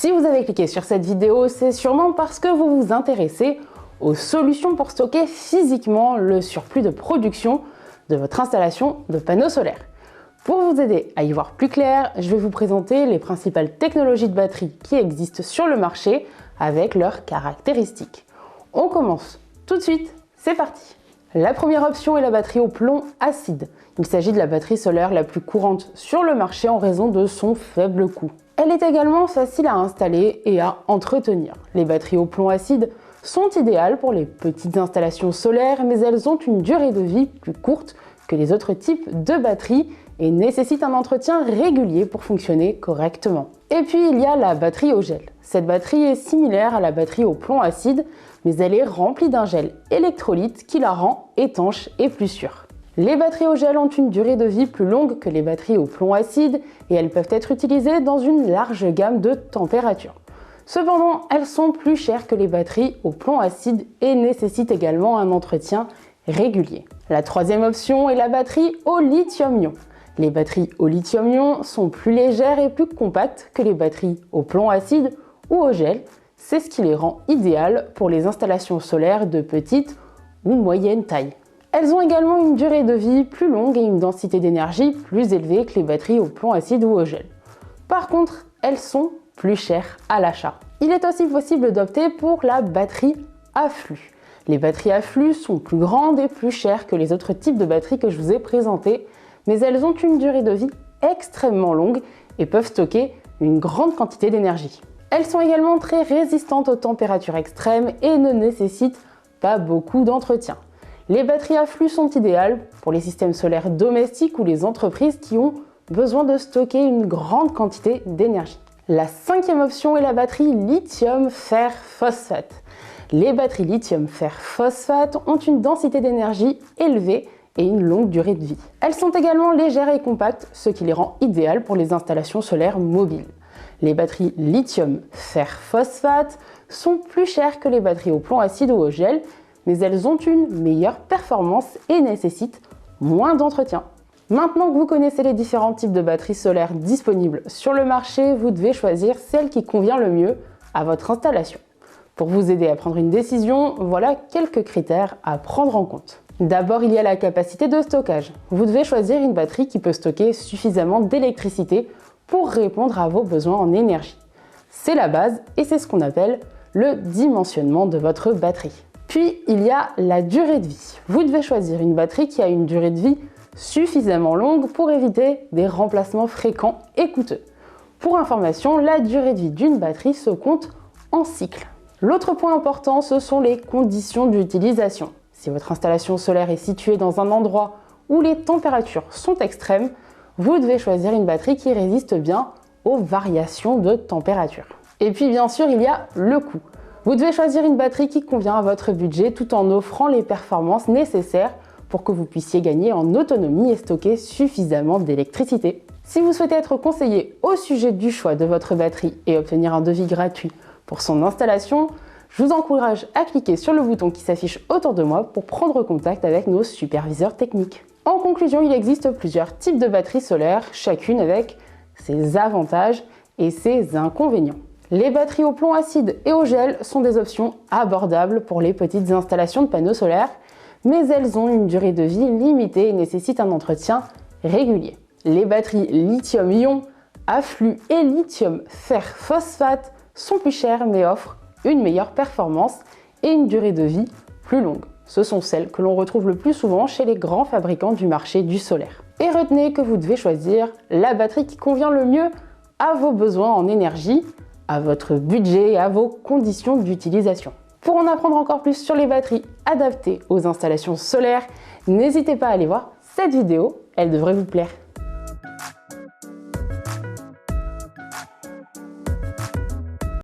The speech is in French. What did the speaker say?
Si vous avez cliqué sur cette vidéo, c'est sûrement parce que vous vous intéressez aux solutions pour stocker physiquement le surplus de production de votre installation de panneaux solaires. Pour vous aider à y voir plus clair, je vais vous présenter les principales technologies de batterie qui existent sur le marché avec leurs caractéristiques. On commence tout de suite, c'est parti! La première option est la batterie au plomb acide. Il s'agit de la batterie solaire la plus courante sur le marché en raison de son faible coût. Elle est également facile à installer et à entretenir. Les batteries au plomb acide sont idéales pour les petites installations solaires, mais elles ont une durée de vie plus courte que les autres types de batteries et nécessitent un entretien régulier pour fonctionner correctement. Et puis il y a la batterie au gel. Cette batterie est similaire à la batterie au plomb acide, mais elle est remplie d'un gel électrolyte qui la rend étanche et plus sûre. Les batteries au gel ont une durée de vie plus longue que les batteries au plomb acide et elles peuvent être utilisées dans une large gamme de températures. Cependant, elles sont plus chères que les batteries au plomb acide et nécessitent également un entretien régulier. La troisième option est la batterie au lithium-ion. Les batteries au lithium-ion sont plus légères et plus compactes que les batteries au plomb acide ou au gel. C'est ce qui les rend idéales pour les installations solaires de petite ou moyenne taille. Elles ont également une durée de vie plus longue et une densité d'énergie plus élevée que les batteries au plomb acide ou au gel. Par contre, elles sont plus chères à l'achat. Il est aussi possible d'opter pour la batterie à flux. Les batteries à flux sont plus grandes et plus chères que les autres types de batteries que je vous ai présentés, mais elles ont une durée de vie extrêmement longue et peuvent stocker une grande quantité d'énergie. Elles sont également très résistantes aux températures extrêmes et ne nécessitent pas beaucoup d'entretien. Les batteries à flux sont idéales pour les systèmes solaires domestiques ou les entreprises qui ont besoin de stocker une grande quantité d'énergie. La cinquième option est la batterie lithium-fer-phosphate. Les batteries lithium-fer-phosphate ont une densité d'énergie élevée et une longue durée de vie. Elles sont également légères et compactes, ce qui les rend idéales pour les installations solaires mobiles. Les batteries lithium-fer-phosphate sont plus chères que les batteries au plomb acide ou au gel, mais elles ont une meilleure performance et nécessitent moins d'entretien. Maintenant que vous connaissez les différents types de batteries solaires disponibles sur le marché, vous devez choisir celle qui convient le mieux à votre installation. Pour vous aider à prendre une décision, voilà quelques critères à prendre en compte. D'abord, il y a la capacité de stockage. Vous devez choisir une batterie qui peut stocker suffisamment d'électricité pour répondre à vos besoins en énergie. C'est la base et c'est ce qu'on appelle le dimensionnement de votre batterie. Puis, il y a la durée de vie. Vous devez choisir une batterie qui a une durée de vie suffisamment longue pour éviter des remplacements fréquents et coûteux. Pour information, la durée de vie d'une batterie se compte en cycles. L'autre point important, ce sont les conditions d'utilisation. Si votre installation solaire est située dans un endroit où les températures sont extrêmes, vous devez choisir une batterie qui résiste bien aux variations de température. Et puis bien sûr, il y a le coût. Vous devez choisir une batterie qui convient à votre budget tout en offrant les performances nécessaires pour que vous puissiez gagner en autonomie et stocker suffisamment d'électricité. Si vous souhaitez être conseillé au sujet du choix de votre batterie et obtenir un devis gratuit pour son installation, je vous encourage à cliquer sur le bouton qui s'affiche autour de moi pour prendre contact avec nos superviseurs techniques. En conclusion, il existe plusieurs types de batteries solaires, chacune avec ses avantages et ses inconvénients. Les batteries au plomb acide et au gel sont des options abordables pour les petites installations de panneaux solaires, mais elles ont une durée de vie limitée et nécessitent un entretien régulier. Les batteries lithium-ion, à flux et lithium-fer-phosphate sont plus chères mais offrent une meilleure performance et une durée de vie plus longue. Ce sont celles que l'on retrouve le plus souvent chez les grands fabricants du marché du solaire. Et retenez que vous devez choisir la batterie qui convient le mieux à vos besoins en énergie, à votre budget et à vos conditions d'utilisation. Pour en apprendre encore plus sur les batteries adaptées aux installations solaires, n'hésitez pas à aller voir cette vidéo, elle devrait vous plaire.